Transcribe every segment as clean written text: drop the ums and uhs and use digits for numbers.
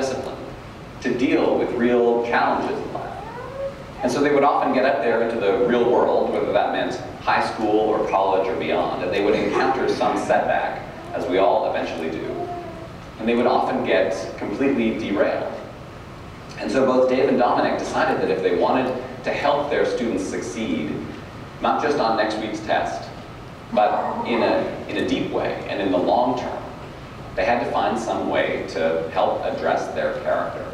self-discipline to deal with real challenges in life. And so they would often get out there into the real world, whether that meant high school or college or beyond, and they would encounter some setback, as we all eventually do. And they would often get completely derailed. And so both Dave and Dominic decided that if they wanted to help their students succeed, not just on next week's test, but in a deep way and in the long term, they had to find some way to help address their character.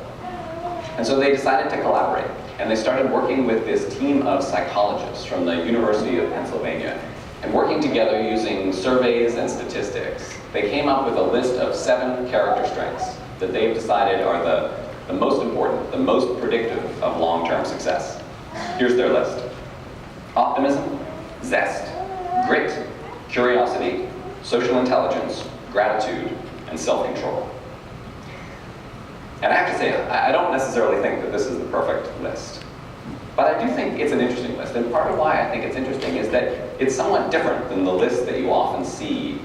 And so they decided to collaborate, and they started working with this team of psychologists from the University of Pennsylvania. And working together using surveys and statistics, they came up with a list of 7 character strengths that they've decided are the most important, the most predictive of long-term success. Here's their list: optimism, zest, grit, curiosity, social intelligence, gratitude, and self-control. And I have to say, I don't necessarily think that this is the perfect list. But I do think it's an interesting list. And part of why I think it's interesting is that it's somewhat different than the list that you often see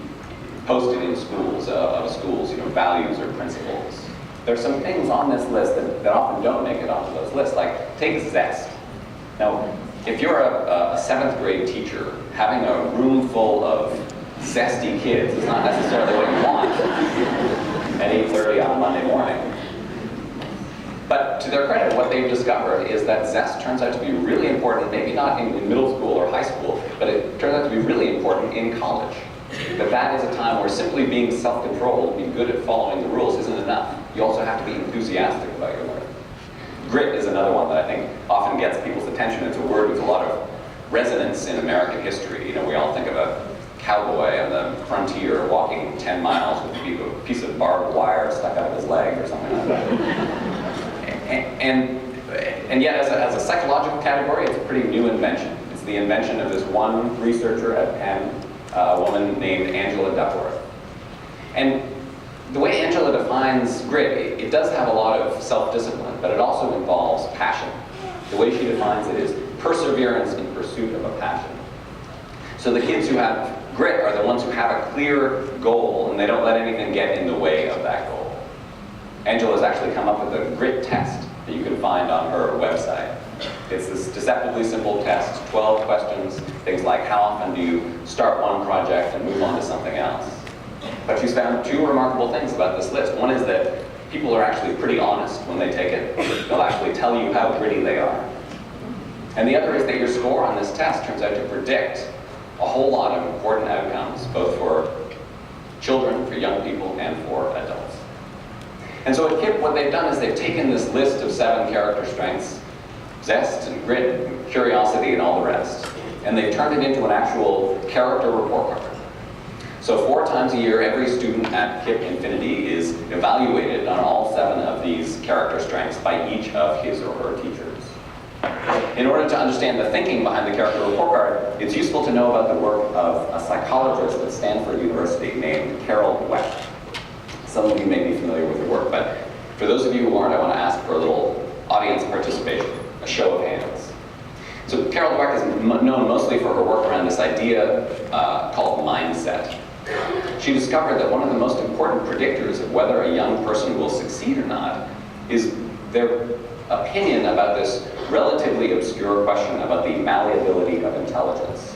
posted in schools, values or principles. There's some things on this list that often don't make it onto those lists, like take zest. Now, if you're a 7th grade teacher, having a room full of zesty kids is not necessarily what you want at 8:30 on a Monday morning. But to their credit, what they've discovered is that zest turns out to be really important, maybe not in middle school or high school, but it turns out to be really important in college. That is a time where simply being self-controlled, being good at following the rules isn't enough. You also have to be enthusiastic about your learning. Grit is another one that I think often gets people's attention. It's a word with a lot of resonance in American history. You know, we all think of a cowboy on the frontier walking 10 miles with a piece of barbed wire stuck out of his leg or something like that. And yet, as a psychological category, it's a pretty new invention. It's the invention of this one researcher at Penn, a woman named Angela Duckworth. And the way Angela defines grit, it does have a lot of self-discipline, but it also involves passion. The way she defines it is perseverance in pursuit of a passion. So the kids who have grit are the ones who have a clear goal, and they don't let anything get in the way of that goal. Angela's actually come up with a grit test that you can find on her website. It's this deceptively simple test, 12 questions, things like how often do you start one project and move on to something else. But she's found 2 remarkable things about this list. One is that people are actually pretty honest when they take it. They'll actually tell you how gritty they are. And the other is that your score on this test turns out to predict a whole lot of important outcomes, both for children, for young people, and for adults. And so at KIPP, what they've done is they've taken this list of 7 character strengths, zest and grit and curiosity and all the rest, and they've turned it into an actual character report card. So 4 times a year, every student at KIPP Infinity is evaluated on all 7 of these character strengths by each of his or her teachers. In order to understand the thinking behind the character report card, it's useful to know about the work of a psychologist at Stanford University named Carol Dweck. Some of you may be familiar with her work, but for those of you who aren't, I want to ask for a little audience participation, a show of hands. So Carol Dweck is known mostly for her work around this idea called mindset. She discovered that one of the most important predictors of whether a young person will succeed or not is their opinion about this relatively obscure question about the malleability of intelligence.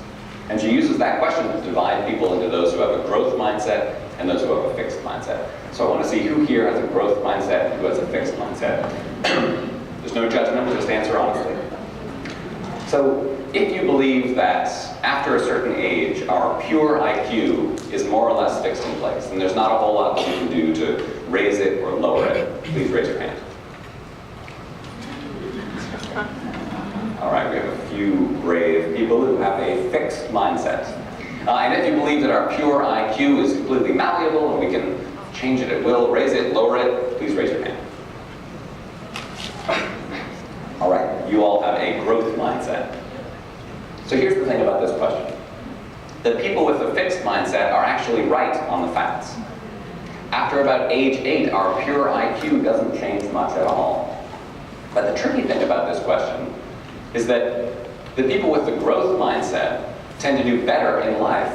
And she uses that question to divide people into those who have a growth mindset and those who have a fixed mindset. So I want to see who here has a growth mindset and who has a fixed mindset. There's no judgment, just answer honestly. So if you believe that after a certain age, our pure IQ is more or less fixed in place, and there's not a whole lot that you can do to raise it or lower it, please raise your hand. All right, we have a few brave people who have a fixed mindset. And if you believe that our pure IQ is completely malleable and we can change it at will, raise it, lower it, please raise your hand. All right, you all have a growth mindset. So here's the thing about this question. The people with a fixed mindset are actually right on the facts. After about age 8, our pure IQ doesn't change much at all. But the tricky thing about this question is that the people with the growth mindset tend to do better in life,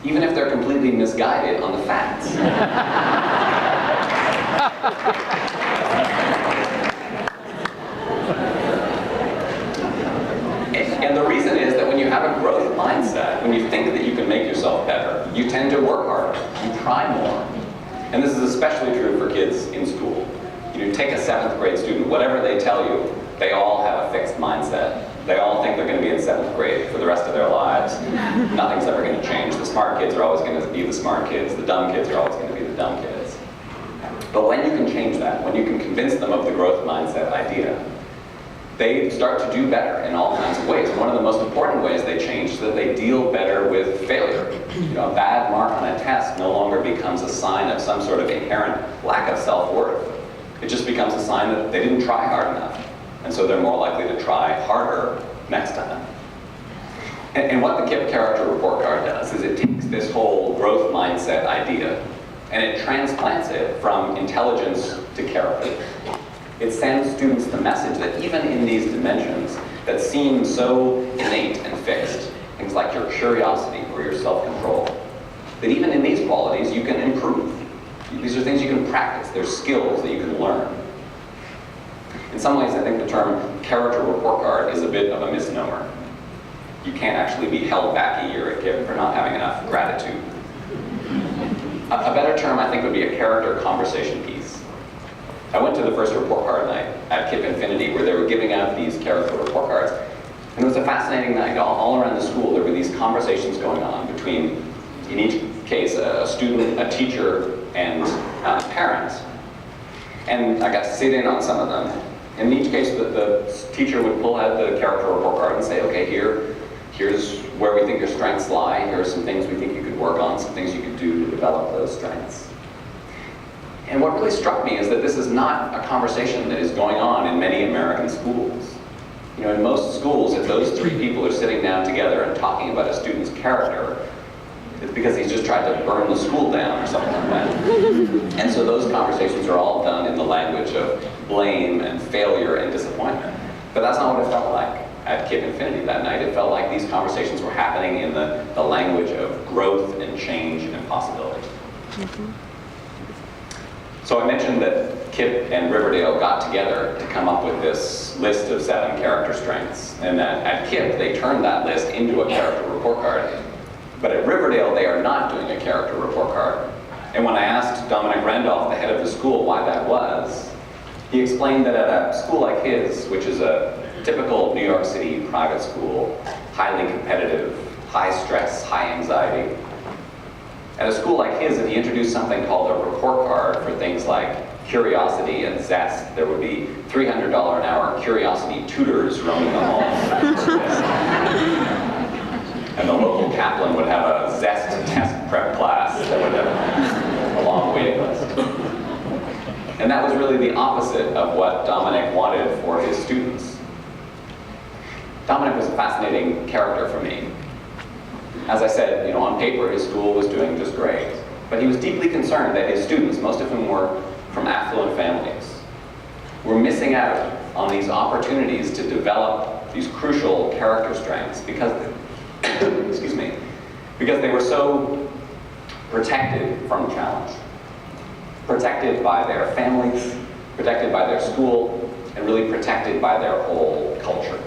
even if they're completely misguided on the facts. especially true for kids in school. You know, take a 7th grade student, whatever they tell you, they all have a fixed mindset. They all think they're going to be in 7th grade for the rest of their lives. Nothing's ever going to change. The smart kids are always going to be the smart kids. The dumb kids are always going to be the dumb kids. But when you can change that, when you can convince them of the growth mindset idea, they start to do better in all kinds of ways. And one of the most important ways they change is that they deal better with failure. You know, a bad mark on a test no longer becomes a sign of some sort of inherent lack of self-worth. It just becomes a sign that they didn't try hard enough. And so they're more likely to try harder next time. And what the KIPP character report card does is it takes this whole growth mindset idea and it transplants it from intelligence to character. It sends students the message that even in these dimensions that seem so innate and fixed, things like your curiosity or your self-control, that even in these qualities you can improve. These are things you can practice. They're skills that you can learn. In some ways, I think the term character report card is a bit of a misnomer. You can't actually be held back a year at KIPP for not having enough gratitude. A better term, I think, would be a character conversation piece. I went to the first report card night at KIPP Infinity where they were giving out these character report cards. And it was a fascinating night. All around the school, there were these conversations going on between, in each case, a student, a teacher, and parents. And I got to sit in on some of them. In each case, the teacher would pull out the character report card and say, okay, here's where we think your strengths lie. Here are some things we think you could work on, some things you could do to develop those strengths. And what really struck me is that this is not a conversation that is going on in many American schools. You know, in most schools, if those 3 people are sitting down together and talking about a student's character, it's because he's just tried to burn the school down or something like that. And so those conversations are all done in the language of blame and failure and disappointment. But that's not what it felt like at KIPP Infinity that night. It felt like these conversations were happening in the language of growth and change and possibility. So I mentioned that KIPP and Riverdale got together to come up with this list of 7 character strengths. And that at KIPP, they turned that list into a character report card. But at Riverdale, they are not doing a character report card. And when I asked Dominic Randolph, the head of the school, why that was, he explained that at a school like his, which is a typical New York City private school, highly competitive, high stress, high anxiety, at a school like his, if he introduced something called a report card for things like curiosity and zest, there would be $300 an hour curiosity tutors roaming the halls. And the local chaplain would have a zest test prep class that would have a long waiting list. And that was really the opposite of what Dominic wanted for his students. Dominic was a fascinating character for me. As I said, you know, on paper his school was doing just great. But he was deeply concerned that his students, most of whom were from affluent families, were missing out on these opportunities to develop these crucial character strengths because excuse me, because they were so protected from challenge, protected by their families, protected by their school, and really protected by their whole culture.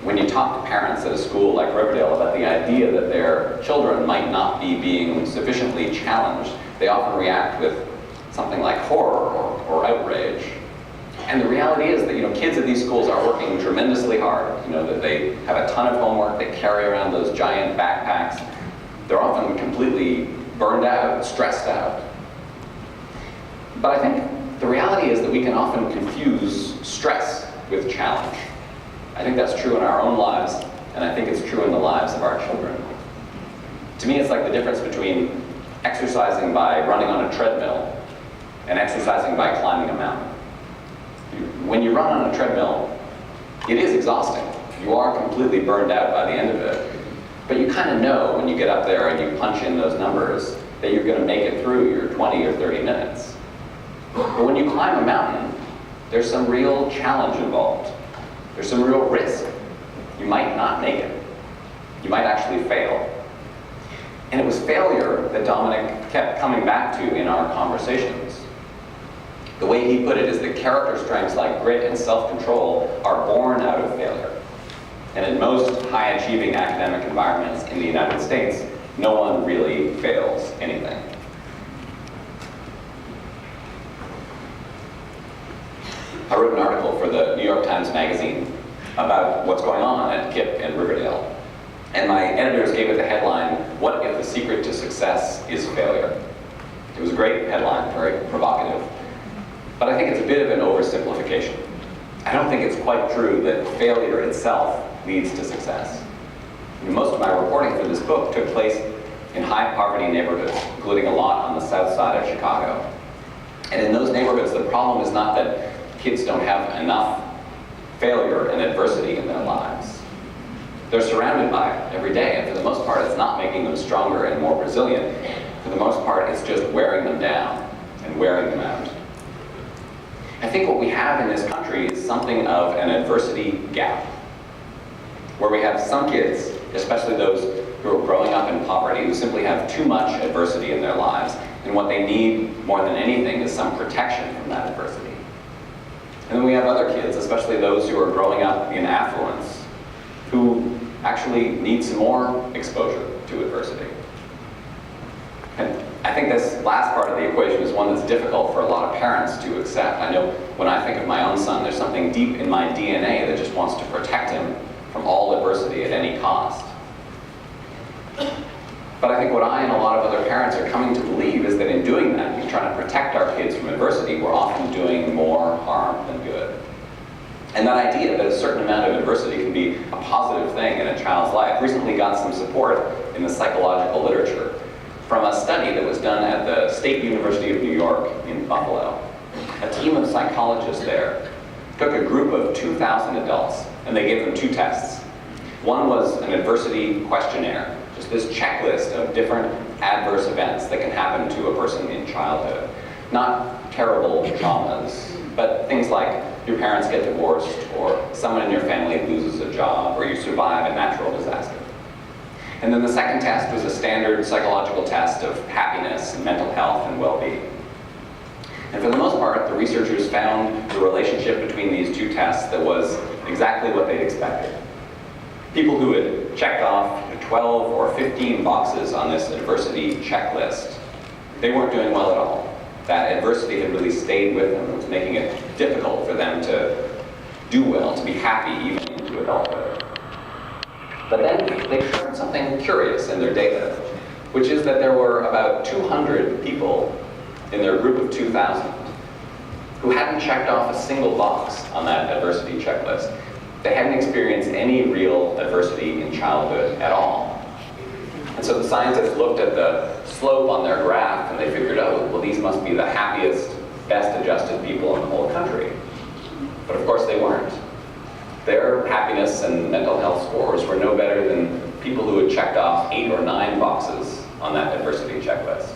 When you talk to parents at a school like Riverdale about the idea that their children might not be being sufficiently challenged, they often react with something like horror or outrage. And the reality is that, you know, kids at these schools are working tremendously hard. You know, that they have a ton of homework, they carry around those giant backpacks. They're often completely burned out, stressed out. But I think the reality is that we can often confuse stress with challenge. I think that's true in our own lives, and I think it's true in the lives of our children. To me, it's like the difference between exercising by running on a treadmill and exercising by climbing a mountain. When you run on a treadmill, it is exhausting. You are completely burned out by the end of it. But you kind of know when you get up there and you punch in those numbers that you're going to make it through your 20 or 30 minutes. But when you climb a mountain, there's some real challenge involved. There's some real risk. You might not make it. You might actually fail. And it was failure that Dominic kept coming back to in our conversations. The way he put it is that character strengths like grit and self-control are born out of failure. And in most high-achieving academic environments in the United States, no one really fails anything. I wrote an article for the New York Times Magazine about what's going on at KIPP in Riverdale. And my editors gave it the headline, "What if the secret to success is failure?" It was a great headline, very provocative. But I think it's a bit of an oversimplification. I don't think it's quite true that failure itself leads to success. Most of my reporting for this book took place in high poverty neighborhoods, including a lot on the south side of Chicago. And in those neighborhoods, the problem is not that kids don't have enough failure and adversity in their lives. They're surrounded by it every day, and for the most part, it's not making them stronger and more resilient. For the most part, it's just wearing them down and wearing them out. I think what we have in this country is something of an adversity gap, where we have some kids, especially those who are growing up in poverty, who simply have too much adversity in their lives, and what they need more than anything is some protection from that adversity. And then we have other kids, especially those who are growing up in affluence, who actually need some more exposure to adversity. And I think this last part of the equation is one that's difficult for a lot of parents to accept. I know when I think of my own son, there's something deep in my DNA that just wants to protect him from all adversity at any cost. But I think what I and a lot of other parents are coming to believe is that in doing that, in trying to protect our kids from adversity, we're often doing more harm than good. And that idea that a certain amount of adversity can be a positive thing in a child's life recently got some support in the psychological literature from a study that was done at the State University of New York in Buffalo. A team of psychologists there took a group of 2,000 adults and they gave them two tests. One was an adversity questionnaire, just this checklist of different adverse events that can happen to a person in childhood. Not terrible traumas, but things like your parents get divorced, or someone in your family loses a job, or you survive a natural disaster. And then the second test was a standard psychological test of happiness, mental health, and well-being. And for the most part, the researchers found the relationship between these two tests that was exactly what they'd expected. People who had checked off 12 or 15 boxes on this adversity checklist, they weren't doing well at all. That adversity had really stayed with them. It was making it difficult for them to do well, to be happy even into adulthood. But then they discovered something curious in their data, which is that there were about 200 people in their group of 2,000 who hadn't checked off a single box on that adversity checklist. They hadn't experienced any real adversity in childhood at all. And so the scientists looked at the slope on their graph and they figured, oh, well, these must be the happiest, best adjusted people in the whole country. But of course they weren't. Their happiness and mental health scores were no better than people who had checked off 8 or 9 boxes on that adversity checklist.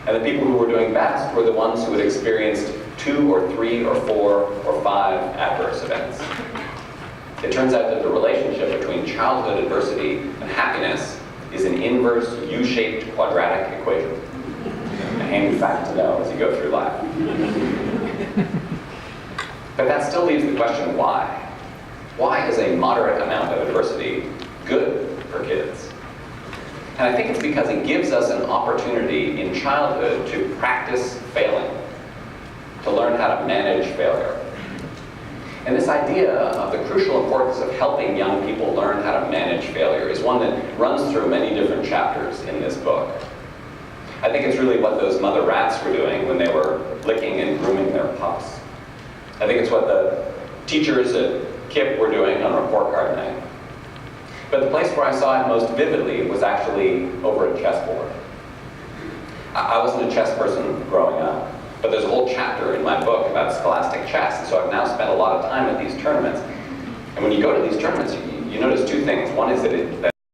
And the people who were doing best were the ones who had experienced 2 or 3 or 4 or 5 adverse events. It turns out that the relationship between childhood adversity and happiness is an inverse U-shaped quadratic equation. A handy fact to know as you go through life. But that still leaves the question, why? Why is a moderate amount of adversity good for kids? And I think it's because it gives us an opportunity in childhood to practice failing, to learn how to manage failure. And this idea of the crucial importance of helping young people learn how to manage failure is one that runs through many different chapters in this book. I think it's really what those mother rats were doing when they were licking and grooming their pups. I think it's what the teachers at KIPP were doing on report card night. But the place where I saw it most vividly was actually over a chessboard. I wasn't a chess person growing up, but there's a whole chapter in my book about scholastic chess, and so I've now spent a lot of time at these tournaments. And when you go to these tournaments, you notice two things. One is that